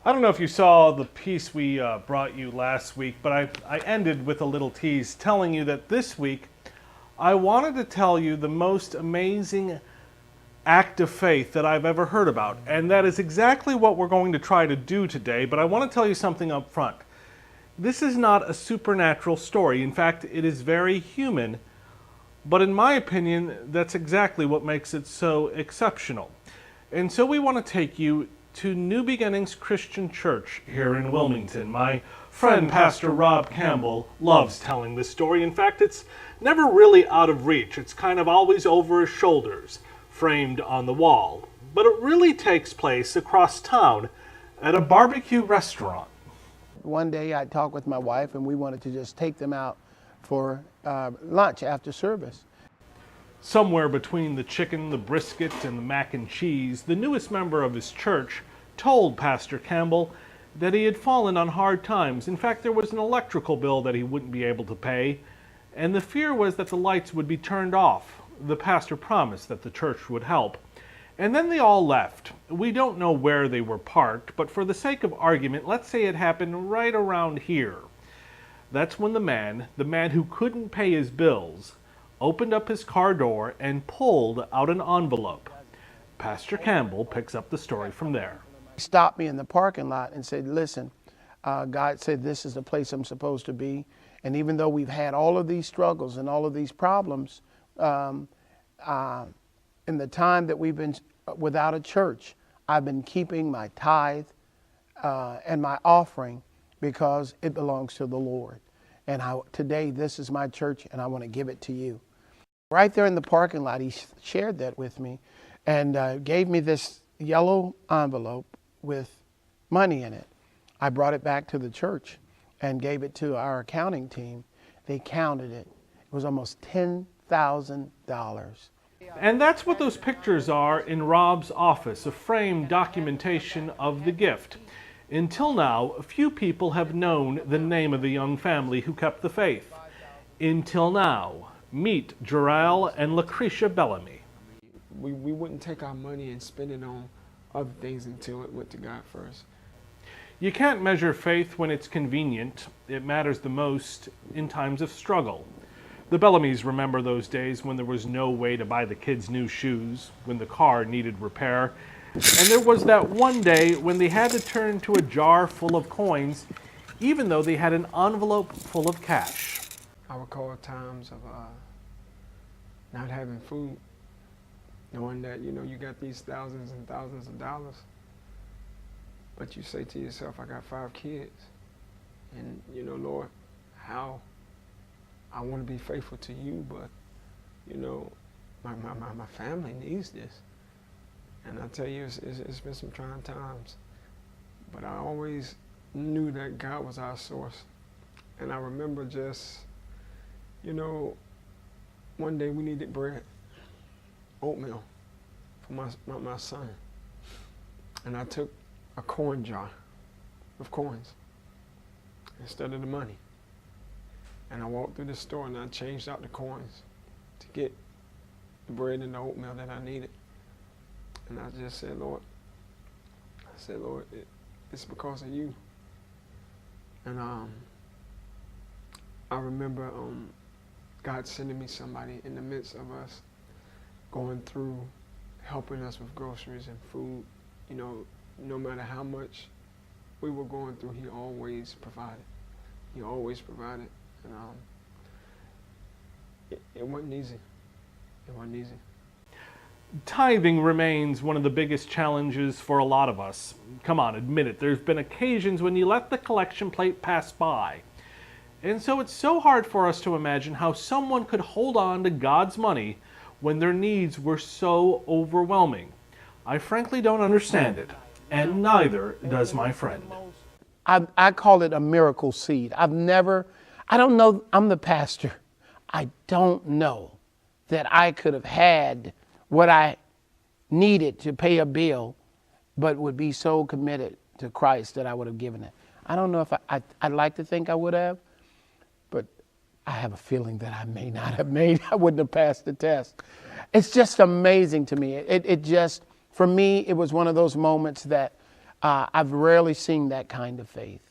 I don't know if you saw the piece we brought you last week, but I ended with a little tease telling you that this week I wanted to tell you the most amazing act of faith that I've ever heard about. And that is exactly what we're going to try to do today, but I want to tell you something up front. This is not a supernatural story. In fact, it is very human, but in my opinion, that's exactly what makes it so exceptional. And so we want to take you to New Beginnings Christian Church here in Wilmington. My friend, Pastor Rob Campbell, loves telling this story. In fact, it's never really out of reach. It's kind of always over his shoulders, framed on the wall. But it really takes place across town at a barbecue restaurant. One day I talked with my wife and we wanted to just take them out for lunch after service. Somewhere between the chicken, the brisket, and the mac and cheese, the newest member of his church told Pastor Campbell that he had fallen on hard times. In fact, there was an electrical bill that he wouldn't be able to pay, and the fear was that the lights would be turned off. The pastor promised that the church would help. And then they all left. We don't know where they were parked, but for the sake of argument, let's say it happened right around here. That's when the man who couldn't pay his bills, opened up his car door and pulled out an envelope. Pastor Campbell picks up the story from there. He stopped me in the parking lot and said, listen, God said this is the place I'm supposed to be. And even though we've had all of these struggles and all of these problems, in the time that we've been without a church, I've been keeping my tithe and my offering because it belongs to the Lord. And today this is my church and I want to give it to you. Right there in the parking lot, he shared that with me and gave me this yellow envelope with money in it. I brought it back to the church and gave it to our accounting team. They counted it. It was almost $10,000. And that's what those pictures are in Rob's office, a framed documentation of the gift. Until now, few people have known the name of the young family who kept the faith. Until now. Meet Jarrell and Lucretia Bellamy. We wouldn't take our money and spend it on other things until it went to God first. You can't measure faith when it's convenient. It matters the most in times of struggle. The Bellamys remember those days when there was no way to buy the kids new shoes, when the car needed repair, and there was that one day when they had to turn to a jar full of coins, even though they had an envelope full of cash. I recall times of not having food, knowing that, you got these thousands and thousands of dollars, but you say to yourself, I got 5 kids, and, Lord, how I want to be faithful to you, but, my family needs this. And I tell you, it's been some trying times, but I always knew that God was our source. And I remember just, one day we needed bread, oatmeal for my son. And I took a coin jar with coins instead of the money. And I walked through the store and I changed out the coins to get the bread and the oatmeal that I needed. And I just said, Lord, it's because of you. And I remember God sending me somebody in the midst of us going through, helping us with groceries and food. No matter how much we were going through, he always provided. He always provided. And it wasn't easy. It wasn't easy. Tithing remains one of the biggest challenges for a lot of us. Come on, admit it. There's been occasions when you let the collection plate pass by. And so it's so hard for us to imagine how someone could hold on to God's money when their needs were so overwhelming. I frankly don't understand it, and neither does my friend. I call it a miracle seed. I don't know, I'm the pastor. I don't know that I could have had what I needed to pay a bill, but would be so committed to Christ that I would have given it. I don't know if I'd like to think I would have, but I have a feeling that I may not have made, I wouldn't have passed the test. It's just amazing to me. It just, for me, it was one of those moments that I've rarely seen that kind of faith.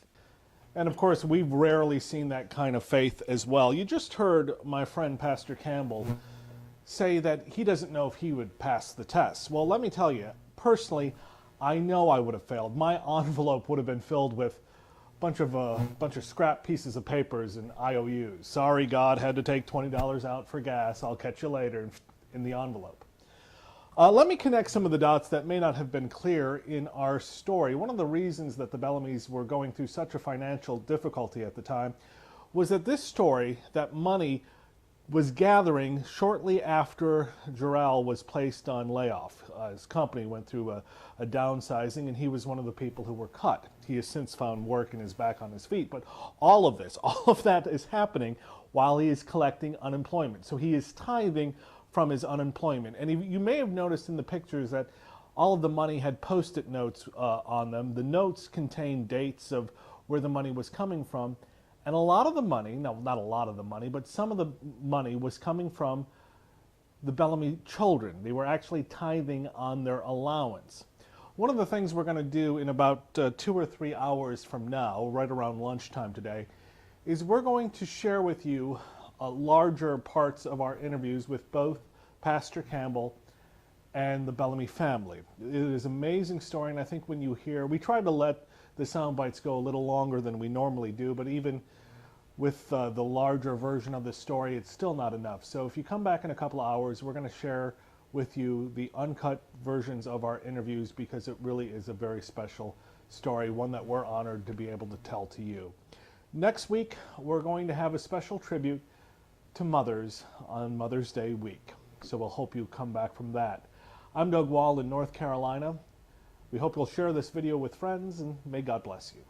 And of course, we've rarely seen that kind of faith as well. You just heard my friend Pastor Campbell say that he doesn't know if he would pass the test. Well, let me tell you, personally, I know I would have failed. My envelope would have been filled with bunch of scrap pieces of papers and IOUs. Sorry, God, had to take $20 out for gas. I'll catch you later in the envelope. Let me connect some of the dots that may not have been clear in our story. One of the reasons that the Bellamy's were going through such a financial difficulty at the time was that this story, that money was gathering shortly after Jarrell was placed on layoff. His company went through a downsizing, and he was one of the people who were cut. He has since found work and is back on his feet. But all of that is happening while he is collecting unemployment. So he is tithing from his unemployment. And you may have noticed in the pictures that all of the money had Post-it notes on them. The notes contained dates of where the money was coming from. And a lot of the money, no, not a lot of the money, but some of the money was coming from the Bellamy children. They were actually tithing on their allowance. One of the things we're going to do in about 2 or 3 hours from now, right around lunchtime today, is we're going to share with you larger parts of our interviews with both Pastor Campbell and the Bellamy family. It is an amazing story, and I think when you hear, we try to let the sound bites go a little longer than we normally do, but even with the larger version of the story, it's still not enough. So if you come back in a couple of hours, we're going to share with you the uncut versions of our interviews, because it really is a very special story, one that we're honored to be able to tell to you. Next week, we're going to have a special tribute to mothers on Mother's Day week. So we'll hope you come back from that. I'm Doug Wahl in North Carolina. We hope you'll share this video with friends, and may God bless you.